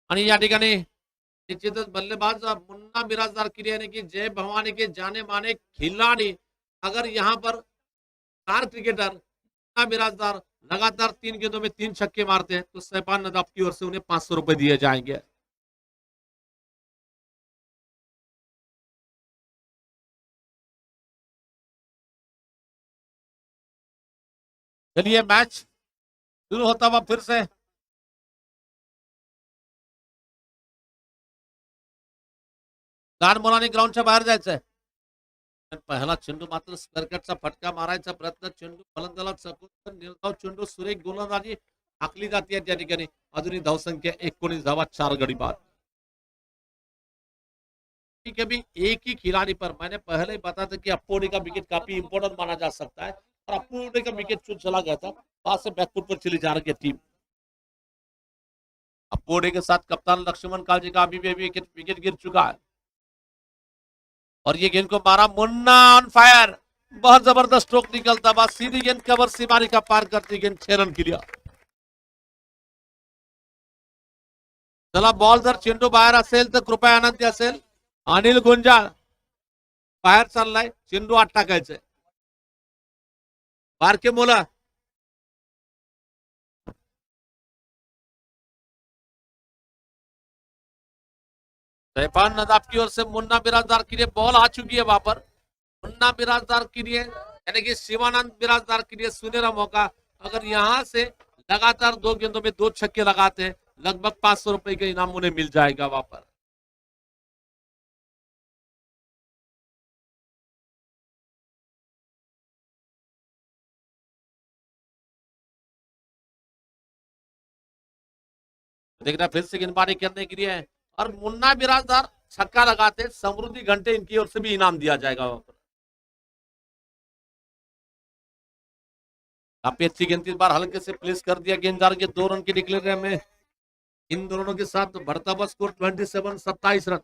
आणि या ठिकाणी निश्चितच बल्लेबाज मुन्ना बिराजदार की यानी कि जय भवानी के जाने माने खिलाड़ी, अगर यहाँ पर 4 क्रिकेटर मुन्ना बिराजदार लगातार 3 गेंदों में 3 छक्के मारते हैं तो सैफान नदाफ की ओर से उन्हें 500 रुपए दिए जाएंगे। चलिए मैच शुरू होता हुआ फिर से गान बोलाने ग्राउंडच्या बाहेर जायचंय। पहिला चेंडू मात्र स्करकटचा फटका मारायचा प्रयत्न, चेंडू फलंदाज चकून निर्धाव चेंडू सुरेख गोलंदाजी आखली जाती है त्या ठिकाणी। अजूनही धावसंख्या 19 धावा 4 गडी बाद। कभी एक ही खिलाड़ी पर मैंने पहले ही बताया था कि अप्पोडी का विकेट काफी इंपॉर्टेंट माना जा सकता है और अप्पोडी का विकेट चुन चला गया था, वहां से बैकफुट पर चली जा रही है टीम। अप्पोडी के साथ कप्तान लक्ष्मण कालजी का अभी भी विकेट गिर चुका है और ये गेंद को मारा मुन्ना ऑन फायर, बहुत जबरदस्त स्ट्रोक निकलता हुआ सीधी गेंद कवर सीमारी का पार करती गेंद 6 रन के लिए। चला बॉल जर चेंडू बाहेर असेल तर कृपया आनंदी असेल। अनिल गुंजाळ बाहेर चाललाय, चेंडू आत टाकायचंय। बारके मुलं सैफान नदाफ की ओर से मुन्ना बिराजदार के लिए बॉल आ चुकी है वहां पर। मुन्ना बिराजदार के लिए यानी कि शिवानंद बिराजदार के लिए सुनहरा मौका, अगर यहां से लगातार 2 गेंदों में 2 छक्के लगाते हैं लगभग 500 रुपए का इनाम उन्हें मिल जाएगा वहां पर। देखना फिर से गेंदबाजी करने के लिए और मुन्ना बिराजदार छक्का लगाते समृद्धि घंटे इनकी ओर से भी इनाम दिया जाएगा वहां पर। काफी अच्छी गेंद इस बार हल्के से प्लेस कर दिया गेंददार के 2 रन की डिक्लेयर में। इन दोनों के साथ बढ़ता हुआ स्कोर 27 रन।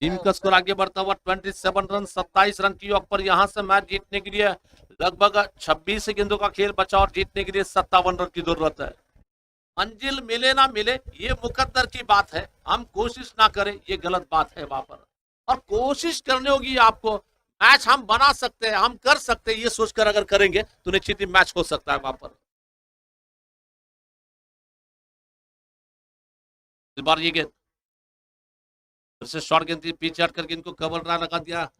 टीम का स्कोर आगे बढ़ता हुआ 27 रन 27 रन की योग पर यहां से मैच जीतने के लिए लगभग 26 गेंदों का खेल बचा और जीतने के लिए 57 रन की जरूरत है। मंजिल मिले ना मिले ये मुकद्दर की बात है, हम कोशिश ना करें ये गलत बात है वहां पर, और कोशिश करनी होगी आपको। मैच हम बना सकते हैं, हम कर सकते हैं, ये सोचकर अगर करेंगे तो निश्चित ही मैच हो सकता है वहां पर। इस बार ये गेंद फिर से शॉर्ट गेंद थी, पीछे हट करके इनको कवर ड्राइव लगा दिया।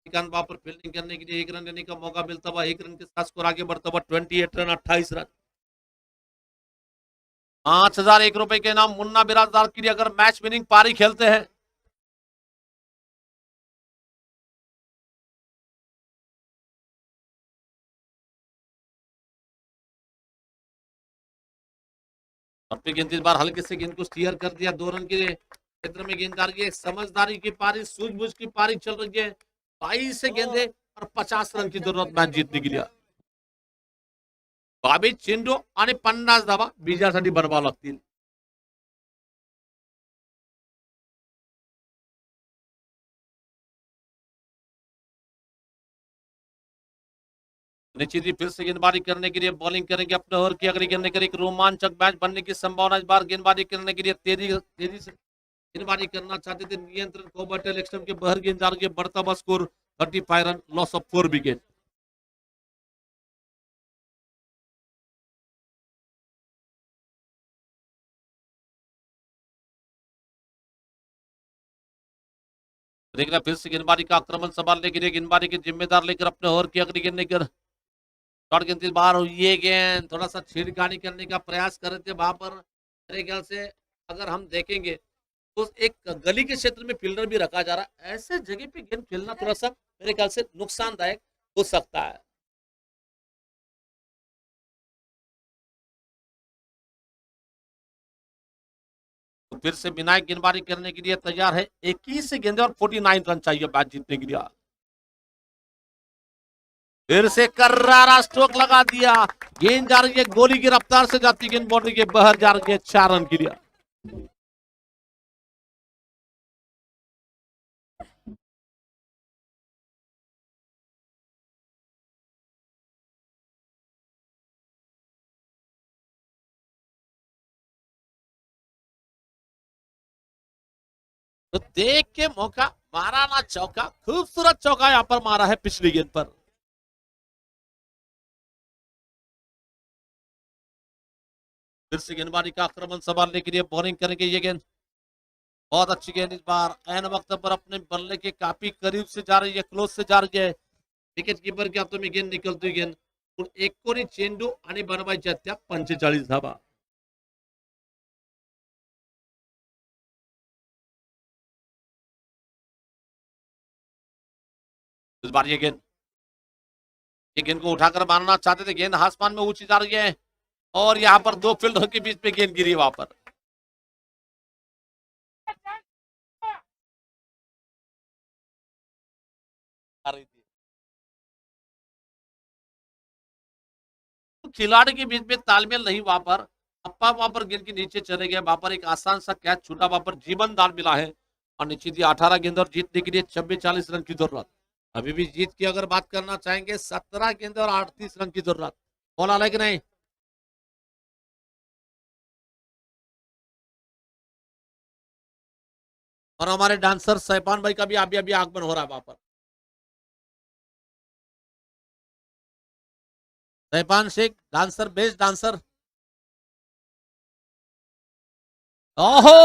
वहां पर फील्डिंग करने के लिए 1 रन लेने का मौका मिलता हुआ, 1 रन के साथ स्कोर आगे बढ़ता हुआ 28 रन 28 रन। 5001 रुपए के नाम मुन्ना बिराजदार के लिए अगर मैच विनिंग पारी खेलते हैं। और फिर गेंद इस बार हल्के से गेंद को स्टीयर कर दिया 2 रन के क्षेत्र में। गेंददार की समझदारी की पारी, सूझबूझ की पारी चल रही है। 22 से गेंदे और 50 रन की जरूरत मैच जीतने के लिए। 22 चेंडू आणि 50 धावा विजयासाठी बनवावं लागतील। निश्चित ही फिर से गेंदबाजी करने के लिए बॉलिंग करेंगे अपने ओवर की अगली गेंद लेकर। एक रोमांचक मैच बनने की संभावना इस बार गेंदबाजी करने के लिए तेजी से गेंदबाजी करना चाहते थे। नियंत्रण कोबर्टल एक्सट्रीम के बहर गेंददार के बढ़ता हुआ score 35 run, loss of 4 wicket. देखना फिर से गेंदबाजी का आक्रमण संभालने के लिए गेंदबाजी की जिम्मेदार लेकर अपने ओवर की अगली गेंद लेकर शॉर्ट गेंद इस बार ये गेंद थोड़ा सा छेड़खानी करने का प्रयास कर रहे थे वहां पर। मेरे ख्याल से अगर हम देखेंगे तो एक गली के क्षेत्र में फील्डर भी रखा जा रहा है, ऐसे जगह पे गेंद खेलना थोड़ा सा मेरे ख्याल से नुकसानदायक हो सकता है। तो फिर से विनायक गेंदबाजी करने के लिए तैयार है। 21 गेंदे और 49 रन चाहिए मैच जीतने के लिए। फिर से कर्रारा स्ट्रोक लगा दिया, गेंद जा रही है गोली की रफ्तार से जाती गेंद बाउंड्री के बाहर जा रही है 4 रन के लिए। तो देख के मौका मारा ना चौका, खूबसूरत चौका यहां पर मारा है पिछली गेंद पर। फिर से गेंदबाजी का आक्रमण संभालने के लिए बॉलिंग करेंगे ये गेंद। बहुत अच्छी गेंद, इस बार ऐन वक्त पर अपने बल्ले के काफी करीब से जा रही है, क्लोज से जा रही है। विकेट कीपर के हाथों में गेंद निकलती गेंद एकोणी चेंडू आणि बनवायच्या त्या 45 धावा। इस बार ये गेंद को उठाकर मारना चाहते थे, गेंद आसमान में ऊंची जा रही है और यहाँ पर दो फील्डरों के बीच में गेंद गिरी वहां पर। खिलाड़ी के बीच में तालमेल नहीं वहां पर, अप्पा वहां पर गेंद के नीचे चले गए, वहां पर एक आसान सा कैच छूटा, वहां पर जीवन दान मिला है और निश्चित ही 18 गेंद और जीतने के लिए 26-40 रन की जरूरत। अभी भी जीत की अगर बात करना चाहेंगे 17 गेंद और 38 रन की जरूरत। बॉल आ कि नहीं? और हमारे डांसर सैपान भाई का भी अभी अभी आगमन हो रहा है वहां पर। सैपान शेख डांसर, बेस्ट डांसर। ओहो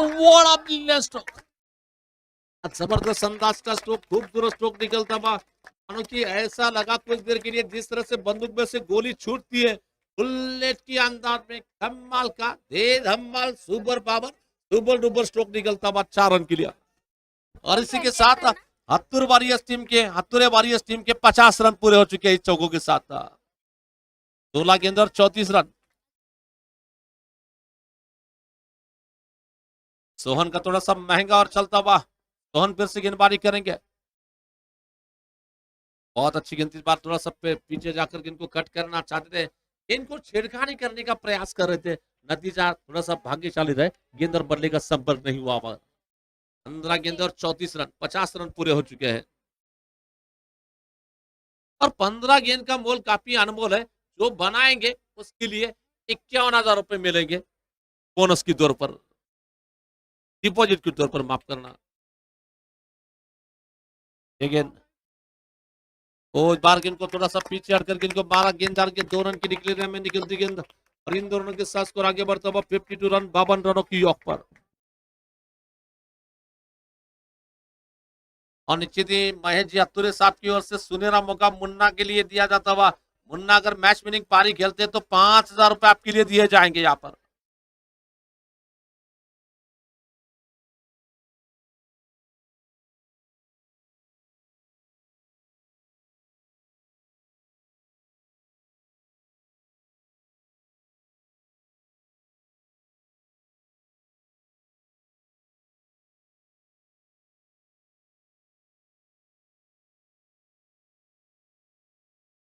व्हाट अ स्ट्रोक, जबरदस्त अंदाज का स्ट्रोक, खूबसूरत स्ट्रोक निकलता हुआ, मानो कि ऐसा लगा कुछ देर के लिए जिस तरह से बंदूक में से गोली छूटती है बुलेट की अंदाज में, धमाल का दे धमाल सुपर पावर डुबल डुबल स्ट्रोक निकलता हुआ 4 रन के लिए। और इसी के साथ हत्तुर वारियर्स टीम के 50 रन पूरे हो चुके हैं इस चौकों के साथ। 16 गेंद और 34 रन। सोहन का थोड़ा सा महंगा और चलता हुआ, सोहन फिर से गेंदबाजी करेंगे। बहुत अच्छी गेंद, इस बार थोड़ा सा पीछे जाकर इनको कट करना चाहते थे, इनको छेड़खानी करने का प्रयास कर रहे थे, नतीजा थोड़ा सा भाग्यशाली रहे, गेंद और बल्ले का संपर्क नहीं हुआ। 15 गेंद और 34 रन, 50 रन पूरे हो चुके हैं। और 15 गेंद का मोल काफी अनमोल है, जो बनाएंगे उसके लिए 51,000 रुपए मिलेंगे बोनस के तौर पर, डिपॉजिट के तौर पर, माफ करना। गेंद इस बार गेंद को थोड़ा सा पीछे हटकर गेंद को मारा, गेंददार के 2 रन की निकली में निकलती गेंद और इन दोनों के साथ स्कोर आगे बढ़ता हुआ 52 रन 52 रनों की यॉक पर। और निश्चित ही महेश जी अतुरे साहब की ओर से सुनहरा मौका मुन्ना के लिए दिया जाता हुआ। मुन्ना अगर मैच विनिंग पारी खेलते तो 5,000 रुपए आपके लिए दिए जाएंगे यहाँ पर।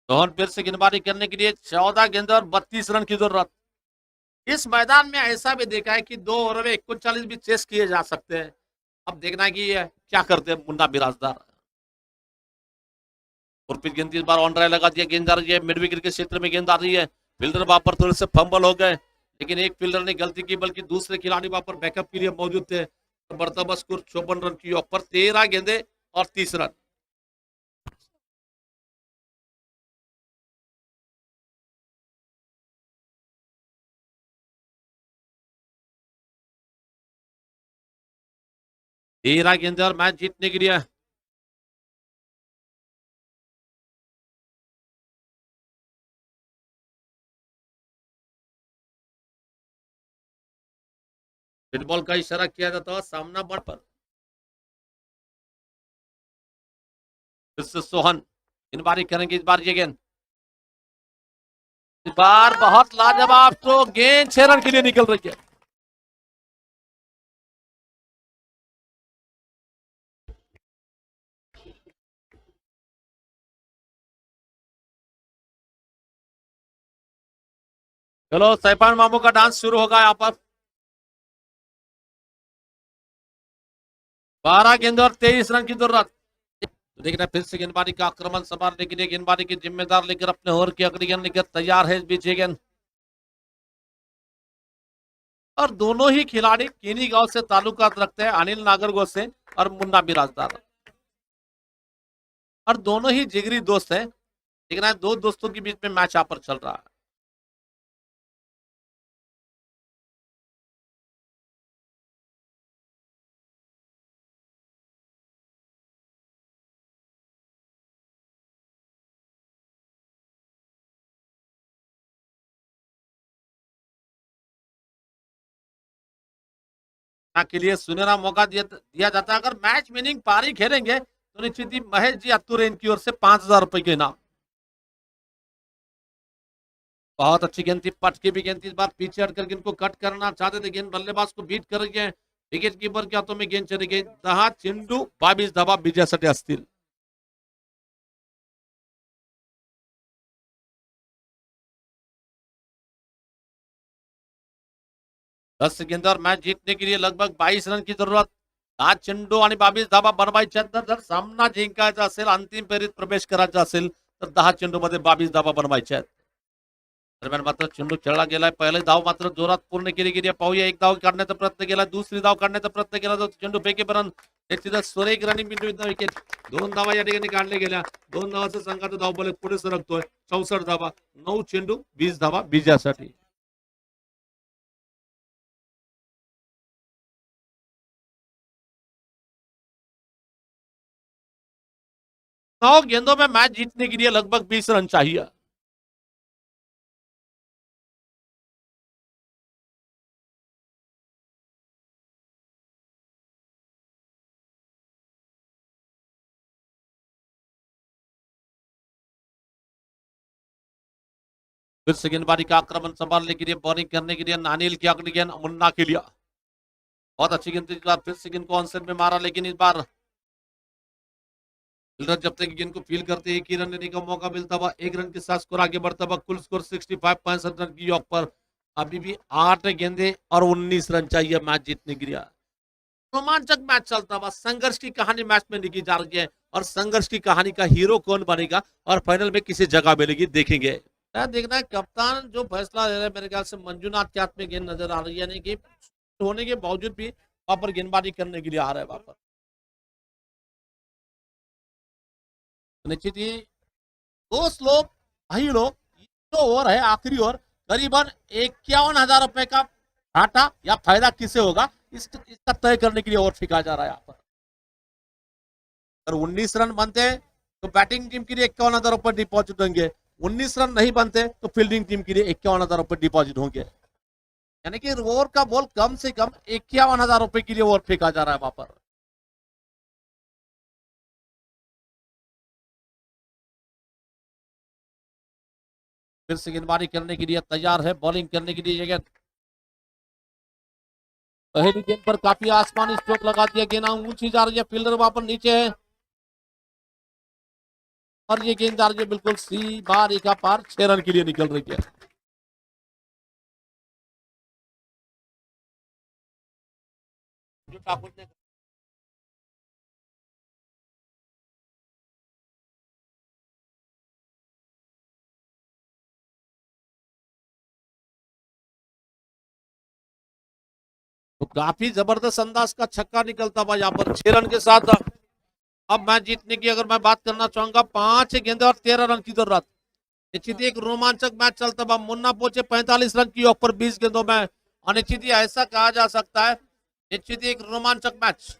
रोहन फिर से गेंदबाजी करने के लिए 14 गेंद और 32 रन की जरूरत। इस मैदान में ऐसा भी देखा है कि 2 ओवर में 39 भी चेस किए जा सकते हैं। अब देखना है कि क्या करते हैं मुन्ना बिराजदार। और फिर गेंद इस बार ऑन ड्राइव लगा दिया, गेंद आ रही है मिड विकेट के क्षेत्र में, गेंद आ रही है, फील्डर वहां पर थोड़े से फंबल हो गए, लेकिन एक फील्डर ने गलती की, बल्कि दूसरे खिलाड़ी वहां पर बैकअप के लिए मौजूद थे। तो बढ़ता बस स्कोर 54 रन की ऊपर, 13 गेंदे और 30 रन। तेरह गेंदे और मैच जीतने के लिए। फुटबॉल का इशारा किया जाता है सामना बड़ पर। फिर से सोहन गेंदबाजी करेंगे इस बार, ये गेंद इस बार बहुत लाजवाब, तो गेंद 6 रन के लिए निकल रही है। चलो सैफान मामू का डांस शुरू होगा यहाँ पर। 12 गेंद और 23 रन की जरूरत। तो देखना फिर से गेंदबाजी का आक्रमण संभालने के लिए गेंदबाजी की जिम्मेदार लेकर अपने ओवर की अगली गेंद लेकर तैयार है इस बीच। गेंद और दोनों ही खिलाड़ी किन्हीं गांव से ताल्लुकात रखते हैं, अनिल नागरगोह से और मुन्ना बिराजदार, और दोनों ही जिगरी दोस्त हैं। लेकिन आज दो दोस्तों के बीच में मैच यहाँ पर चल रहा है। के लिए सुनहरा मौका दिया जाता है। अगर मैच विनिंग पारी खेलेंगे तो निश्चित ही महेश जी अतुरे इनकी ओर से 5,000 रुपए के इनाम। बहुत अच्छी गेंद थी, पट की भी गेंद थी, इस बार पीछे हटकर गेंद को कट करना चाहते थे, गेंद बल्लेबाज को बीट कर गए, विकेट कीपर के हाथों में गेंद चली गई। 10 चेंडू 22 धावा विजयासाठी असतील। 10 गेंदावर मैच जीतने के लिए लगभग 22 रन की जरूरत। 10 चेंडू आणि 22 धावा बनवायच्या आहेत। जर सामना जिंकायचा असेल, अंतिम फेरीत प्रवेश करायचा असेल तर 10 चेंडू मध्ये 22 धावा बनवायच्या आहेत। दरम्यान मात्र चेंडू खेळला गेलाय, पहिले धाव मात्र जोरात पूर्ण केली गेली आहे। पाहूया, एक धाव काढण्याचा प्रयत्न केला, दुसरी धाव काढण्याचा प्रयत्न केला, जो चेंडू फेकेपर्यंत तिथं सुरेख रनिंग बिंदू विकेट। 2 धावा या ठिकाणी काढल्या गेल्या, 2 धावाचा संघाचा धावबल पुढे सरकतोय। 64 धावा, 9 चेंडू 20 धावा विजयासाठी। 9 गेंदों में मैच जीतने के लिए लगभग 20 रन चाहिए। फिर से गेंदबाजी का आक्रमण संभालने के लिए, बॉलिंग करने के लिए नानिल की अगली गेंद मुन्ना के लिए। बहुत अच्छी गेंद, इस बार फिर से गेंद को ऑनसेट में मारा, लेकिन इस बार फील्डर जब तक गेंद को फील करते एक ही रन लेने का मौका मिलता हुआ, 1 रन के साथ स्कोर आगे बढ़ता हुआ। कुल स्कोर 65 रन की योग पर। अभी भी 8 गेंदे और 19 रन चाहिए मैच जीतने के लिए। रोमांचक मैच चलता हुआ, संघर्ष की कहानी मैच में लिखी जा रही है, और संघर्ष की कहानी का हीरो कौन बनेगा और फाइनल में किसी जगह मिलेगी, देखेंगे। देखना है कप्तान जो फैसला ले रहे हैं, मेरे ख्याल से मंजुनाथ के हाथ में गेंद नजर आ रही है, यानी कि होने के बावजूद भी वहां पर गेंदबाजी करने के लिए आ रहा है वहां पर। निश्चित ही दोस्त लोग, भाई लोग, जो ओवर है आखिरी ओवर, करीबन 51,000 रुपए का घाटा या फायदा किसे होगा, इसका तय करने के लिए ओवर फेंका जा रहा है यहाँ पर। अगर 19 रन बनते हैं तो बैटिंग टीम के लिए 51,000 रुपए डिपॉजिट होंगे, 19 रन नहीं बनते तो फील्डिंग टीम के लिए 51,000 रुपए डिपॉजिट होंगे। यानी कि ओवर का बॉल कम से कम 51,000 रुपए के लिए ओवर फेंका जा रहा है वहां पर। फिर से गेंदबाजी करने के लिए तैयार है, बॉलिंग करने के लिए गेंद, पहली गेंद पर काफी आसमानी स्ट्रोक लगा दिया, गेंद ऊंची जा रही है, फील्डर वहां पर नीचे है, और ये गेंद जा रही है बिल्कुल सी बार का पार, 6 रन के लिए निकल रही है। जो ठाकुर ने तो काफी जबरदस्त अंदाज का छक्का निकलता हुआ यहाँ पर 6 रन के साथ। अब मैच जीतने की अगर मैं बात करना चाहूंगा, 5 गेंदे और 13 रन की जरूरत। निश्चित ही एक रोमांचक मैच चलता हुआ, मुन्ना पहुंचे 45 रन की ऊपर 20 गेंदों में, और निश्चित ही ऐसा कहा जा सकता है, निश्चित ही एक रोमांचक मैच।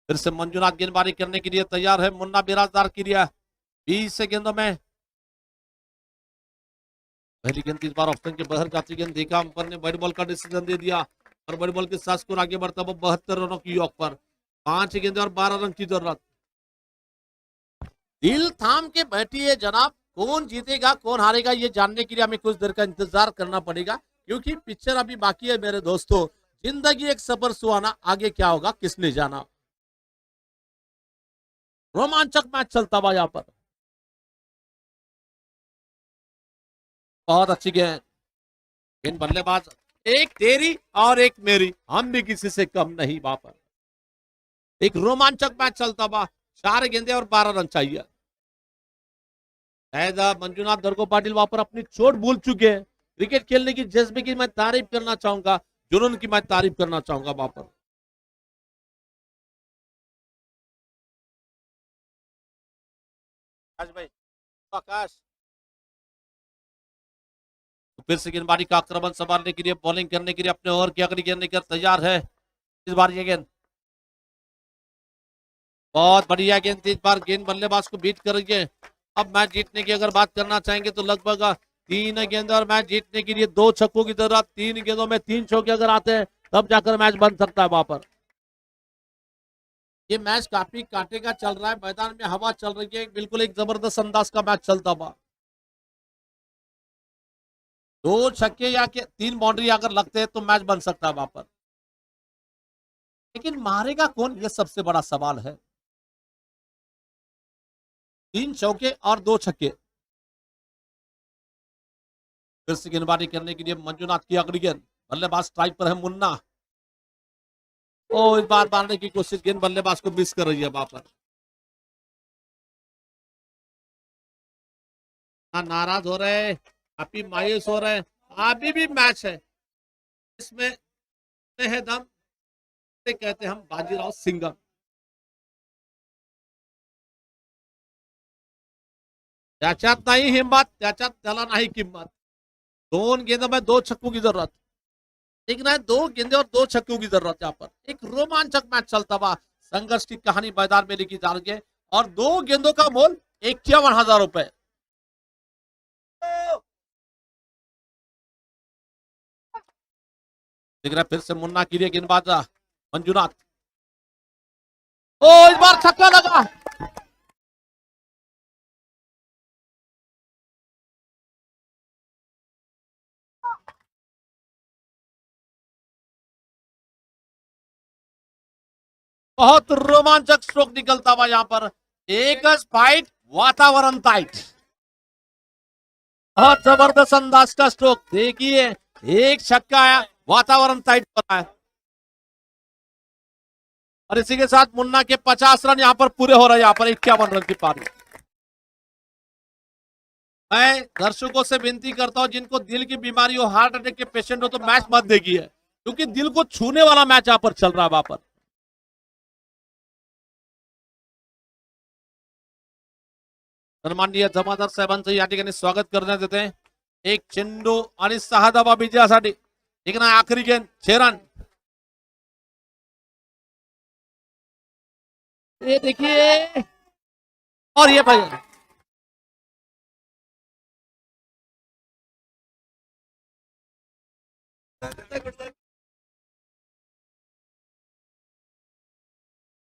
फिर से मंजुनाथ गेंदबाजी करने के लिए तैयार है, मुन्ना बिराजदार के लिए 20 गेंदों में। पहली गेंद इस बार ऑप्शन के बाहर जाती गेंद, देखा अंपर ने बैट बॉल का डिसीजन दे दिया, और बैट बॉल के साथ स्कोर आगे बढ़ता हुआ 72 रनों की योग पर। 5 गेंदे और 12 रन की जरूरत। दिल थाम के बैठी है जनाब, कौन जीतेगा कौन हारेगा ये जानने के लिए हमें कुछ देर का इंतजार करना पड़ेगा, क्योंकि पिक्चर अभी बाकी है मेरे दोस्तों। जिंदगी एक सफर सुहाना, आगे क्या होगा किसने जाना। रोमांचक मैच चलता हुआ यहाँ पर। बहुत अच्छी गेंद, इन बल्लेबाज, एक तेरी और एक मेरी, हम भी किसी से कम नहीं वहां पर। एक रोमांचक मैच चलता हुआ, 4 गेंदे और 12 रन चाहिए। मंजुनाथ धरको पाटिल वहां पर अपनी चोट भूल चुके हैं। क्रिकेट खेलने की जज्बे की मैं तारीफ करना चाहूंगा, जुनून की मैं तारीफ करना चाहूंगा वहां पर। आकाश भाई, आकाश तो फिर से गेंदबाजी का आक्रमण संभालने के लिए, बॉलिंग करने के लिए, अपने ओवर की अगली गेंद लेकर तैयार है इस बार ये गेंद। बहुत बढ़िया गेंद, इस बार गेंद बल्लेबाज को बीट कर रही है। अब मैच जीतने की अगर बात करना चाहेंगे तो लगभग 3 गेंद और मैच जीतने के लिए 2 छक्कों की जरूरत। 3 गेंदों में 3 चौके अगर आते हैं तब जाकर मैच बन सकता है वहां पर। ये मैच काफी कांटे का चल रहा है, मैदान में हवा चल रही है, बिल्कुल एक जबरदस्त अंदाज का मैच चलता हुआ। 2 छक्के या 3 बाउंड्री अगर लगते हैं तो मैच बन सकता है वहां पर, लेकिन मारेगा कौन, ये सबसे बड़ा सवाल है। 3 चौके और 2 छक्के। फिर से गेंदबाजी करने के लिए मंजुनाथ की अगली गेंद, बल्लेबाज स्ट्राइक पर है मुन्ना। ओ इस बार मारने की कोशिश, गेंद बल्लेबाज को मिस कर रही है वहां पर। नाराज हो रहे हैं, काफी मायूस हो रहे हैं। अभी भी मैच है, इसमें है दम, कहते हैं हम बाजीराव सिंघम। त्याच्यात नाही हिम्मत, त्याच्यात त्याला नाही किंमत। 2 गेंदों में 2 छक्कों की जरूरत, लेकिन है 2 गेंदे और 2 छक्कों की जरूरत यहाँ पर। एक रोमांचक मैच चलता हुआ, संघर्ष की कहानी मैदान में लिखी जा रही है और 2 गेंदों का मोल 51,000 रुपए। दिख रहा है फिर से मुन्ना के लिए गेंदबाज मंजुनाथ। ओ इस बार छक्का लगा। बहुत रोमांचक स्ट्रोक निकलता हुआ यहाँ पर, एक फाइट, वातावरण टाइट। बहुत जबरदस्त अंदाज का स्ट्रोक देखिए, एक छक्का आया, वातावरण टाइट बना है और इसी के साथ मुन्ना के 50 रन यहाँ पर पूरे हो रहे हैं। यहाँ पर 51 रन की पारी। मैं दर्शकों से विनती करता हूं, जिनको दिल की बीमारी हो, हार्ट अटैक के पेशेंट हो, तो मैच मत देखिए, क्योंकि दिल को छूने वाला मैच यहाँ पर चल रहा है वहां पर। सन्माननीय जमादार साहेबांचं या ठिकाणी स्वागत करण्यात येते। एक चेंडू आणि 6 धावा विजयासाठी, ठीक ना, आखरी गेंद 6 रन। ये देखिए, और ये भाई